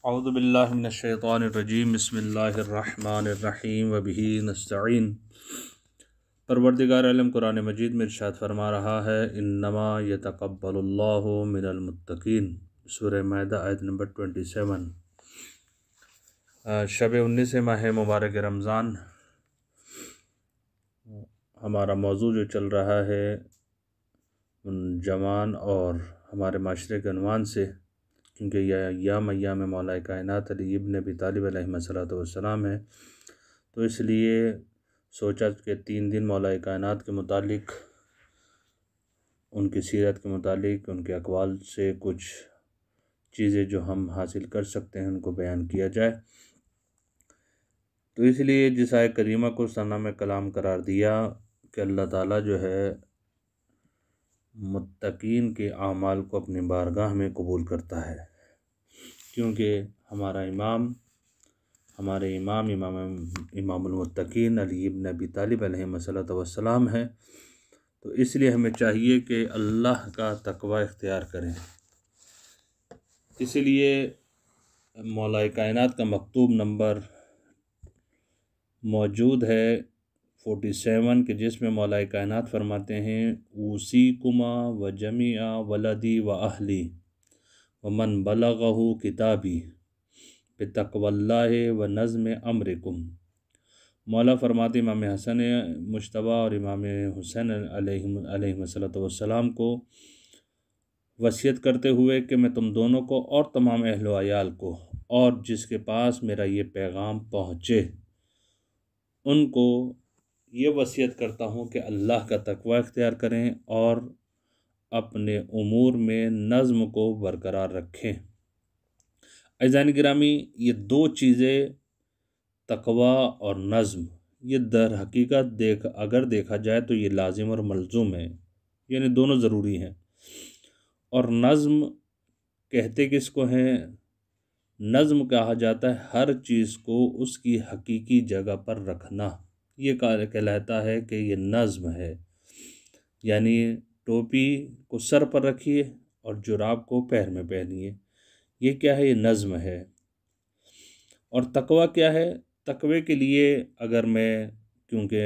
औज़ु बिल्लाहि मिनश्शैतानिर्रजीम बिस्मिल्लाहिर्रहमानिर्रहीम व बिही नस्तईन। परवरदिगार आलम कुरान मजीद में इरशाद फरमा रहा है, इन्नमा यतक़ब्बलुल्लाहु मिनल मुत्तक़ीन। सूरह माइदा आयत नंबर 27। शब 19 माह मुबारक रमज़ान हमारा मौजू जो चल रहा है उन जवान और हमारे माशरे के अनवान से, क्योंकि यह अय्याम मौला कायनात अली इब्न अबी तालिब अलैहिस्सलातु वस्सलाम है, तो इसलिए सोचा कि 3 दिन मौला कायनात के मुतालिक, उनकी सीरत के मुतालिक, उनके अक़वाल से कुछ चीज़ें जो हम हासिल कर सकते हैं उनको बयान किया जाए। तो इसलिए जिस आय करीमा को सनाम कलाम करार दिया कि अल्लाह ताला जो है मुत्तकीन के आमाल को अपनी बारगाह में कबूल करता है, क्योंकि हमारे इमामुल मुत्तकीन अली इब्न अबी तालिब अलैहिस्सलातु वस्सलाम है। तो इसलिए हमें चाहिए कि अल्लाह का तक़वा इख्तियार करें। इसलिए मौला कायनात का मकतूब नंबर मौजूद है 47 के, जिसमें मौला कायनात फरमाते हैं, ऊसीकुमा व जमीआ वलदी व अहली व मन बलगहु किताबी बितक़वल्लाहि व नज़्म अम्रिकुम। मौला फरमाते इमाम हसन मुज्तबा और इमाम हुसैन अलैहिस्सलातु वस्सलाम को वसीयत करते हुए कि मैं तुम दोनों को और तमाम अहल व अयाल को और जिसके पास मेरा ये पैगाम पहुँचे उनको ये वसीयत करता हूँ कि अल्लाह का तक़वा इख्तियार करें और अपने उमूर में नज़्म को बरकरार रखें। अज़ीज़ान गिरामी, ये 2 चीज़ें तक़वा और नज़्म, ये दर हकीकत अगर देखा जाए तो ये लाजिम और मलज़ूम है, यानी दोनों ज़रूरी हैं। और नज़्म कहते किसको हैं? नज़्म कहा जाता है हर चीज़ को उसकी हकीकी जगह पर रखना। ये कहलाता है कि ये नज़्म है। यानी टोपी को सर पर रखिए और जुराब को पैर में पहनिए, ये क्या है? ये नज़्म है। और तक़वा क्या है? तक़वे के लिए अगर मैं, क्योंकि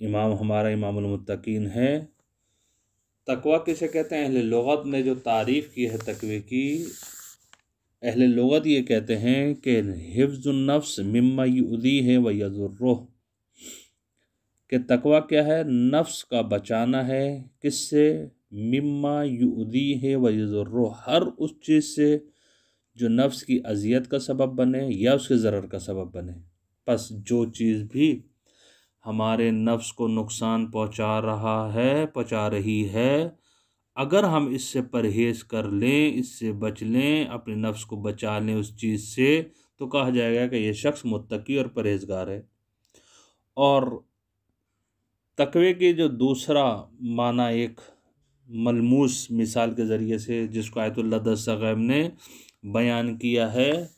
हमारा इमामुल मुत्तकीन है, तक़वा किसे कहते हैं? अहले लुग़त ने जो तारीफ़ की है तक़वे की, अहले लुग़त ये कहते हैं कि हिफ्ज़ुन नफ्स मिम्मा युज़ीहि व यज़ुर्रुह, कि तक़वा क्या है? नफ्स का बचाना है। किससे? मिम्मा युज़ीहि व यज़ुर्रुह, हर उस चीज़ से जो नफ्स की अज़ियत का सबब बने या उसके ज़रर का सबब बने। बस जो चीज़ भी हमारे नफ्स को नुकसान पहुँचा रही है, अगर हम इससे परहेज़ कर लें, इससे बच लें, अपने नफ्स को बचा लें उस चीज़ से, तो कहा जाएगा कि यह शख्स मुत्तकी और परहेज़गार है। और तक़वे की जो दूसरा माना एक मलमूस मिसाल के ज़रिए से, जिसको आयतुल्लाह दस्तगीर ने बयान किया है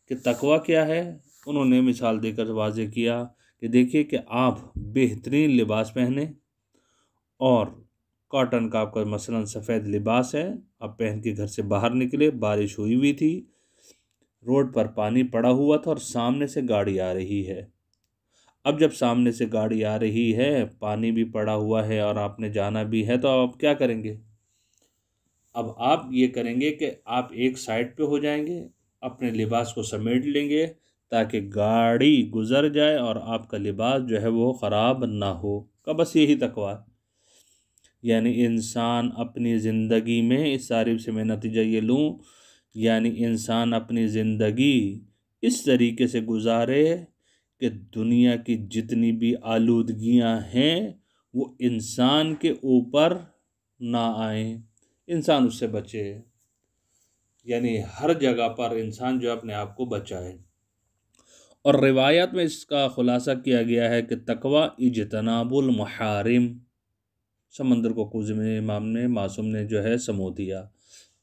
कि तक़वा क्या है, उन्होंने मिसाल देकर वाज़ेह किया कि देखिए कि आप बेहतरीन लिबास पहने और कॉटन का आपका मसलन सफ़ेद लिबास है, आप पहन के घर से बाहर निकले, बारिश हुई थी, रोड पर पानी पड़ा हुआ था और सामने से गाड़ी आ रही है। अब जब सामने से गाड़ी आ रही है, पानी भी पड़ा हुआ है और आपने जाना भी है, तो आप क्या करेंगे? अब आप ये करेंगे कि आप एक साइड पे हो जाएंगे, अपने लिबास को समेट लेंगे ताकि गाड़ी गुज़र जाए और आपका लिबास जो है वो ख़राब ना हो। का बस यही तक़वा। यानी इंसान अपनी ज़िंदगी में, इस तारीफ़ से मैं नतीजा ये लूँ, यानी इंसान अपनी ज़िंदगी इस तरीके से गुजारे कि दुनिया की जितनी भी आलूदगियाँ हैं वो इंसान के ऊपर ना आए, इंसान उससे बचे। यानी हर जगह पर इंसान जो अपने आप को बचाए। और रिवायत में इसका खुलासा किया गया है कि तक़वा इज्तनाबुल मुहारिम, समंदर को कुज़ में इमाम ने मासूम ने जो है समो दिया।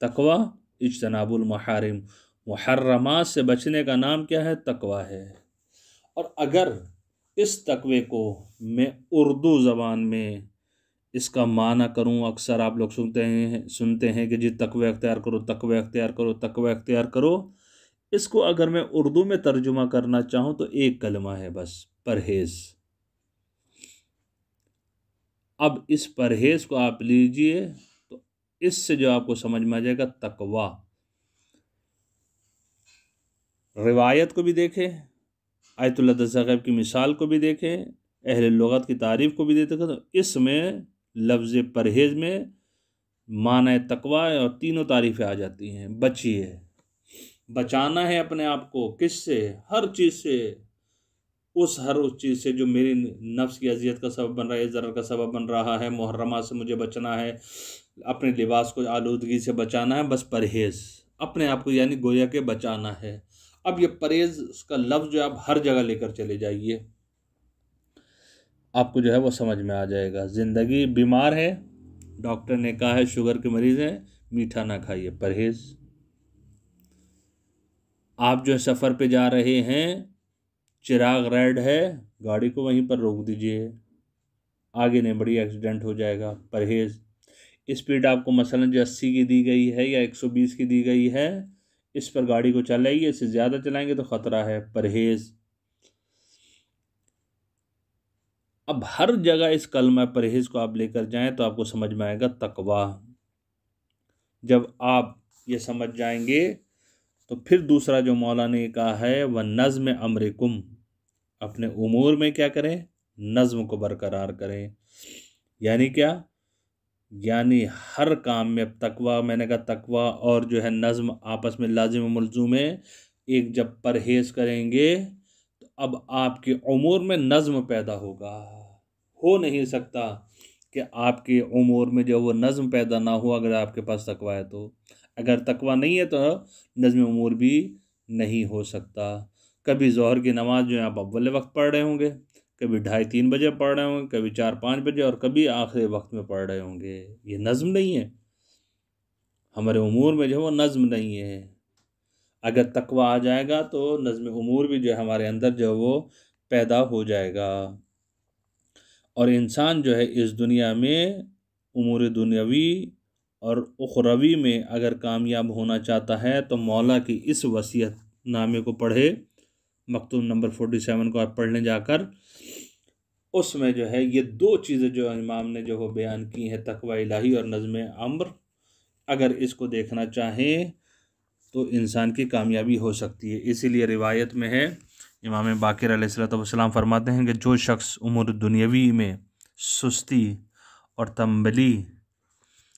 तक़वा इज्तनाबुल मुहारिम, मुहर्रमात से बचने का नाम क्या है? तक़वा है। और अगर इस तक़वे को मैं उर्दू ज़बान में इसका माना करूँ, अक्सर आप लोग सुनते हैं कि जी तक़वा अख्तियार करो, तक़वा अख्तियार करो, तक़वा अख्तियार करो। इसको अगर मैं उर्दू में तर्जुमा करना चाहूँ तो एक कलमा है बस, परहेज़। अब इस परहेज़ को आप लीजिए तो इससे जो आपको समझ में आ जाएगा तकवा। रिवायत को भी देखें, आयतुल्लाह दस्तगीर की मिसाल को भी देखें, अहले लुगत की तारीफ़ को भी देखें, तो इसमें लफ्ज़ परहेज़ में माना तकवा और तीनों तारीफ़ें आ जाती हैं। बचिए, बचाना है अपने आप को, किससे? हर चीज़ से, हर उस चीज़ से जो मेरी नफ्स की अजियत का सबब बन रहा है, ज़रर का सबब बन रहा है। मुहर्रमात से मुझे बचना है, अपने लिबास को आलूदगी से बचाना है, बस परहेज़ अपने आप को यानी गोया के बचाना है। अब ये परहेज़ का लफ्ज़ जो आप हर जगह लेकर चले जाइए, आपको जो है वो समझ में आ जाएगा। ज़िंदगी बीमार है, डॉक्टर ने कहा है शुगर के मरीज़ हैं, मीठा ना खाइए, परहेज़। आप जो सफ़र पे जा रहे हैं, चिराग रेड है, गाड़ी को वहीं पर रोक दीजिए, आगे नहीं बढ़िए एक्सीडेंट हो जाएगा, परहेज़। स्पीड आपको मसलन जो 80 की दी गई है या 120 की दी गई है, इस पर गाड़ी को चलाइए, इससे ज़्यादा चलाएंगे तो ख़तरा है, परहेज़। अब हर जगह इस कलमा परहेज़ को आप लेकर जाएं तो आपको समझ में आएगा तकवा। जब आप ये समझ जाएंगे तो फिर दूसरा जो मौला ने कहा है वह नज़्म अमरिकुम, अपने उमूर में क्या करें? नज़्म को बरकरार करें। यानी क्या? यानी हर काम में तकवा, मैंने कहा तकवा और जो है नज़्म आपस में लाजिम मलज़ूम है। एक जब परहेज़ करेंगे तो अब आपके उमूर में नज़्म पैदा होगा। हो नहीं सकता कि आपके उमूर में जो वो नज़्म पैदा ना हो अगर आपके पास तकवा है तो। अगर तकवा नहीं है तो नज़्म उमूर भी नहीं हो सकता। कभी ज़ोहर की नमाज़ जो है आप अव्वल वक्त पढ़ रहे होंगे, कभी 2:30-3 बजे पढ़ रहे होंगे, कभी 4-5 बजे, और कभी आखिरी वक्त में पढ़ रहे होंगे। ये नज़्म नहीं है, हमारे उमूर में जो है वो नज़्म नहीं है। अगर तकवा आ जाएगा तो नज़्म उमूर भी जो है हमारे अंदर जो है वो पैदा हो जाएगा। और इंसान जो है इस दुनिया में उमूर दुनियावी और उखरवी में अगर कामयाब होना चाहता है तो मौला की इस वसीयत नामे को पढ़े, मकतूब नंबर 47 को आप पढ़ने जाकर, उसमें जो है ये दो चीज़ें जो इमाम ने जो वो बयान की हैं, तकवा इलाही और नज़्म अम्र, अगर इसको देखना चाहें तो इंसान की कामयाबी हो सकती है। इसीलिए रिवायत में है, इमाम बाक़िर अलैहिस्सलाम फरमाते हैं कि जो शख्स उमूर दुनियावी में सुस्ती और तंबली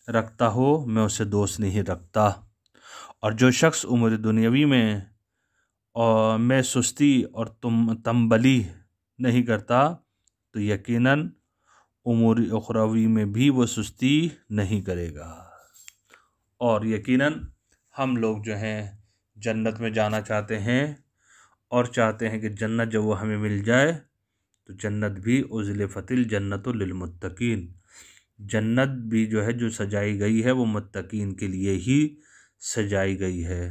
रखता हो मैं उसे दोस्त नहीं रखता, और जो शख्स उमूर दुनियावी में सुस्ती और तंबली नहीं करता तो यकीनन उमूर उखरवी में भी वो सुस्ती नहीं करेगा। और यकीनन हम लोग जो हैं जन्नत में जाना चाहते हैं और चाहते हैं कि जन्नत जब वो हमें मिल जाए तो जन्नत भी उज़्लिफ़तिल जन्नतु लिलमुत्तक़ीन, जन्नत भी जो है जो सजाई गई है वो मुत्तकीन के लिए ही सजाई गई है।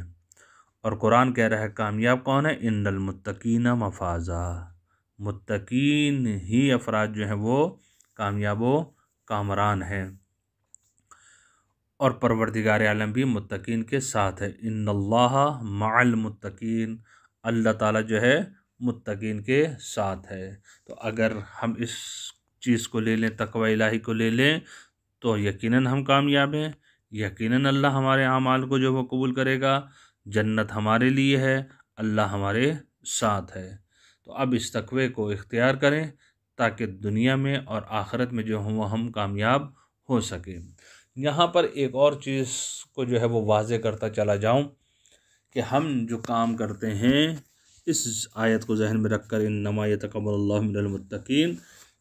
और कुरान कह रहा है कामयाब कौन है? इन्नल मुत्तकीना मफ़ाज़ा, मुत्तकीन ही अफराद जो हैं वो कामयाब व कामरान हैं। और परवरदिगार आलम भी मुत्तकीन के साथ है। इन्नल्लाहा मअल मुत्तकीन, अल्लाह ताला जो है मुत्तकीन के साथ है। तो अगर हम इस चीज़ को ले लें, तकवा इलाही को ले लें, तो यकीनन हम कामयाब हैं, यकीनन अल्लाह हमारे आमाल को जो वो कबूल करेगा, जन्नत हमारे लिए है, अल्लाह हमारे साथ है। तो अब इस तकवे को इख्तियार करें ताकि दुनिया में और आखिरत में जो हम कामयाब हो सकें। यहाँ पर एक और चीज़ को जो है वो वाज़े करता चला जाऊँ कि हम जो काम करते हैं इस आयत को जहन में रखकर, इन्नमा यतक़ब्बलुल्लाहु मिनल मुत्तक़ीन,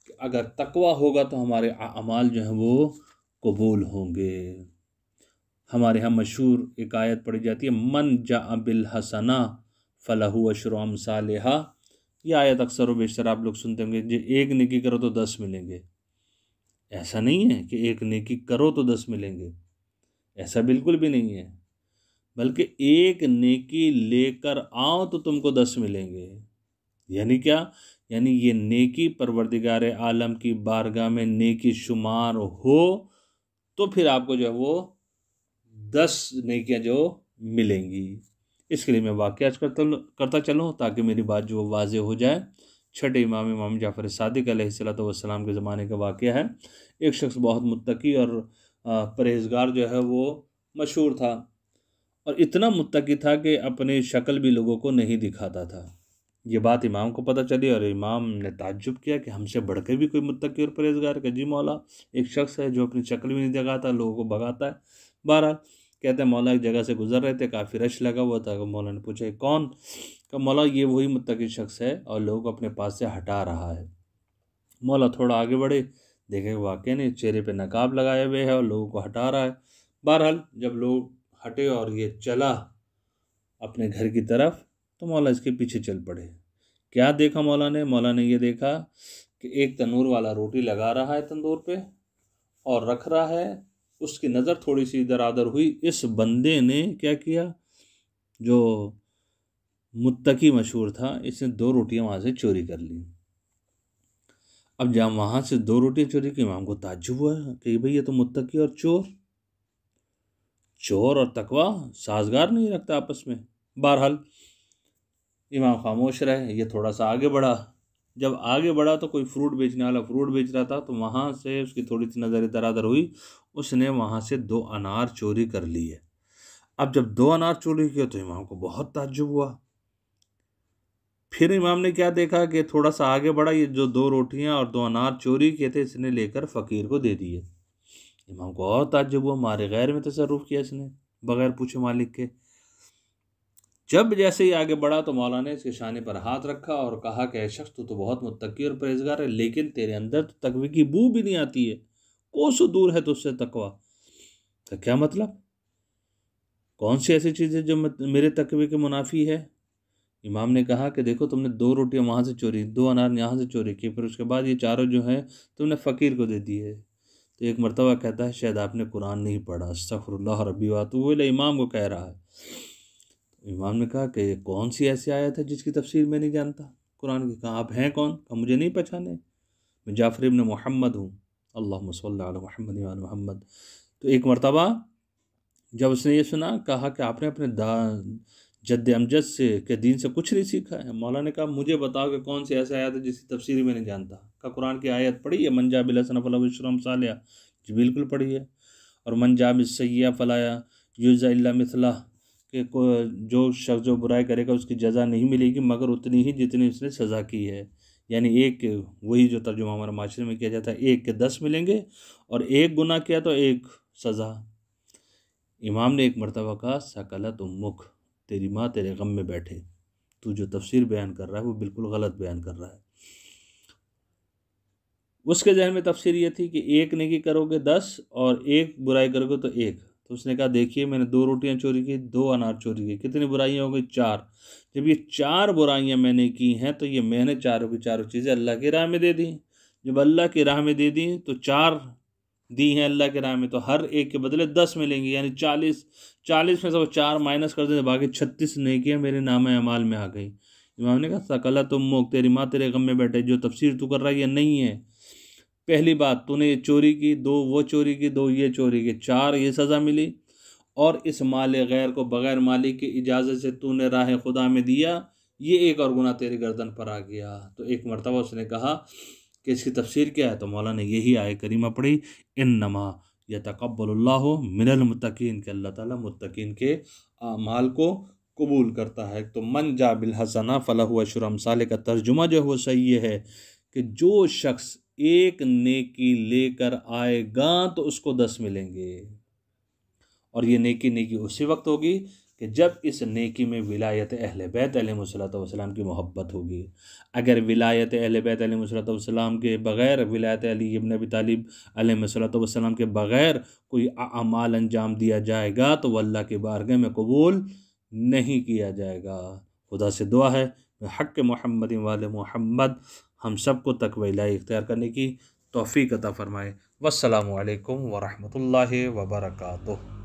कि अगर तकवा होगा तो हमारे अमाल जो हैं वो कबूल होंगे। हमारे यहाँ मशहूर एक आयत पढ़ी जाती है, मन जाअ बिल हसना फलहु अशरु अमसालिहा। यह आयत अक्सर व बेशतर आप लोग सुनते होंगे, जो एक नेकी करो तो 10 मिलेंगे। ऐसा नहीं है कि एक नेकी करो तो 10 मिलेंगे, ऐसा बिल्कुल भी नहीं है, बल्कि एक नेकी लेकर आओ तो तुमको 10 मिलेंगे। यानी क्या? यानी ये नेकी परवरदिगार आलम की बारगाह में नेकी शुमार हो तो फिर आपको जो है वो 10 नेकियां जो मिलेंगी। इसके लिए मैं वाक़या आज करता चलूँ ताकि मेरी बात जो वाज़े हो जाए। छठे इमाम जाफ़र सादिक अलैहिस्सलातु वस्सलाम के ज़माने का वाक़या है। एक शख्स बहुत मुत्तकी और परहेज़गार जो है वो मशहूर था, और इतना मुत्तकी था कि अपनी शक्ल भी लोगों को नहीं दिखाता था। ये बात इमाम को पता चली और इमाम ने ताज्जुब किया कि हमसे बढ़ के भी कोई मुत्तकी और परहेज़गार है। जी मौला, एक शख्स है जो अपनी शक्ल भी नहीं दिखाता, लोगों को भगाता है। बहरहाल कहते हैं मौला एक जगह से गुजर रहे थे, काफ़ी रश लगा हुआ था। मौला ने पूछा ये कौन? कहा मौला ये वही मुत्तकी शख्स है और लोगों को अपने पास से हटा रहा है। मौला थोड़ा आगे बढ़े, देखे वाकई नहीं चेहरे पे नकाब लगाए हुए है और लोगों को हटा रहा है। बहरहाल जब लोग हटे और ये चला अपने घर की तरफ, तो मौला इसके पीछे चल पड़े। क्या देखा मौला ने? मौला ने ये देखा कि एक तंदूर वाला रोटी लगा रहा है तंदूर पे और रख रहा है। उसकी नज़र थोड़ी सी इधर उधर हुई। इस बंदे ने क्या किया, जो मुत्तकी मशहूर था, इसने 2 रोटियां वहाँ से चोरी कर ली। अब जब वहाँ से 2 रोटियां चोरी की, इमाम को ताज्जुब हुआ कि भाई ये तो मुत्तकी और चोर और तकवा साजगार नहीं रखता आपस में। बहरहाल इमाम खामोश रहे। ये थोड़ा सा आगे बढ़ा। जब आगे बढ़ा तो कोई फ्रूट बेचने वाला फ्रूट बेच रहा था, तो वहाँ से उसकी थोड़ी सी नज़र इधर उधर हुई। उसने वहाँ से 2 अनार चोरी कर लिए। अब जब 2 अनार चोरी किए तो इमाम को बहुत ताज्जुब हुआ। फिर इमाम ने क्या देखा कि थोड़ा सा आगे बढ़ा, ये जो 2 रोटियां और 2 अनार चोरी किए थे इसने लेकर फ़कीर को दे दिए। इमाम को और ताज्जुब हुआ, मारे गैर में तसर्रुफ़ किया इसने, बगैर पूछे मालिक के। जब जैसे ही आगे बढ़ा तो मौला ने इसके शाने पर हाथ रखा और कहा कि ऐ शख्स तू तो बहुत मुत्तकी और परहेज़गार है, लेकिन तेरे अंदर तो तकवे की बू भी नहीं आती है। कोसों दूर है तुझसे तकवा। तो क्या मतलब? कौन सी ऐसी चीज़ है जो मेरे तकवे के मुनाफी है? इमाम ने कहा कि देखो तुमने 2 रोटियां वहाँ से चोरी, 2 अनार यहाँ से चोरी की, फिर उसके बाद ये चारों जो हैं तुमने फ़कीर को दे दिए। तो एक मरतबा कहता है शायद आपने कुरान नहीं पढ़ा, अस्तग़फ़िरुल्लाह रब्बी व अतूबु इलैह, इमाम को कह रहा है। इमाम ने कहा कि कौन सी ऐसी आयत है जिसकी तफसीर मैं नहीं जानता कुरान की? कहा आप हैं कौन? कहा मुझे नहीं पहचाने, मैं जाफ़र इब्न मोहम्मद हूँ। अल्लाहुम्मा सल्लि अला मुहम्मद व आले मुहम्मद। तो एक मरतबा जब उसने ये सुना, कहा कि आपने अपने जद्द अमजद से के दीन से कुछ नहीं सीखा है? मौला ने कहा मुझे बताओ कि कौन सी ऐसी आयत है जिसकी तफसीर मैं नहीं जानता। का कुरान की आयत पढ़ी है, मन जा बिल हसन फलहु अशरु अम्सालिहा? जी बिल्कुल पढ़ी है। और मन जा बिस्सय्यिअ फला युजज़ा इल्ला मिथलहा, कि जो शख्स जो बुराई करेगा उसकी जज़ा नहीं मिलेगी मगर उतनी ही जितनी उसने सज़ा की है। यानी एक, वही जो तर्जुमा हमारे माशरे में किया जाता है, 1 के 10 मिलेंगे और 1 गुनाह किया तो 1 सज़ा। इमाम ने एक मरतबा कहा सकलत उम्मुक, तेरी माँ तेरे गम में बैठे, तू जो तफसीर बयान कर रहा है वो बिल्कुल गलत बयान कर रहा है। उसके जहन में तफसीर ये थी कि 1 नेकी करोगे 10 और 1 बुराई करोगे तो 1। तो उसने कहा देखिए मैंने 2 रोटियां चोरी की, 2 अनार चोरी की, कितनी बुराइयां हो गई? 4। जब ये 4 बुराइयां मैंने की हैं तो ये मैंने चारों की चारों चीज़ें अल्लाह की राह में दे दी। जब अल्लाह की राह में दे दी तो 4 दी हैं अल्लाह के राह में, तो हर एक के बदले 10 मिलेंगी, यानी 40। 40 में से वो 4 माइनस कर दें, बाकी 36 नेकियां मेरे नामे अमाल में आ गई। इमाम ने कहा सकला तुम मोक, तेरी माँ तेरे गम में बैठे, जो तफसीर तू कर रहा है ये नहीं है। पहली बात, तूने ये चोरी की, 2 वो चोरी की, 2 ये चोरी की, 4 ये सज़ा मिली। और इस माल गैर को बग़ैर मालिक की इजाज़त से तूने राह खुदा में दिया, ये एक और गुनाह तेरी गर्दन पर आ गया। तो एक मरतबा उसने कहा कि इसकी तफसीर क्या है? तो मौला ने यही आयत करीमा पढ़ी, इन्नमा यतक़ब्बलुल्लाहु मिनल मुत्तक़ीन, के अल्लाह ताला मुत्तक़ीन के अमाल को कबूल करता है। तो मन जा बिल हसना फलहु अशरु अम्सालिहा का तर्जुमा जो है वो सही ये है कि जो शख्स एक नेकी लेकर आएगा तो उसको 10 मिलेंगे। और ये नेकी उसी वक्त होगी कि जब इस नेकी में विलायत अहले बैत अलैहिस्सलाम की मोहब्बत होगी। अगर विलायत अहले बैत अलैहिस्सलाम के बग़ैर, विलायत अली इब्न अबी तालिब अलैहिस्सलाम के बग़ैर कोई अमाल अंजाम दिया जाएगा तो वह अल्लाह की बारगाह में कबूल नहीं किया जाएगा। खुदा से दुआ है हक़ मुहम्मद वाले मोहम्मद हम सबको तक़वा इलाही इख्तियार करने की तौफ़ीक़ अता फ़रमाए। वस्सलामु अलैकुम व रहमतुल्लाहि व बरकातुहू।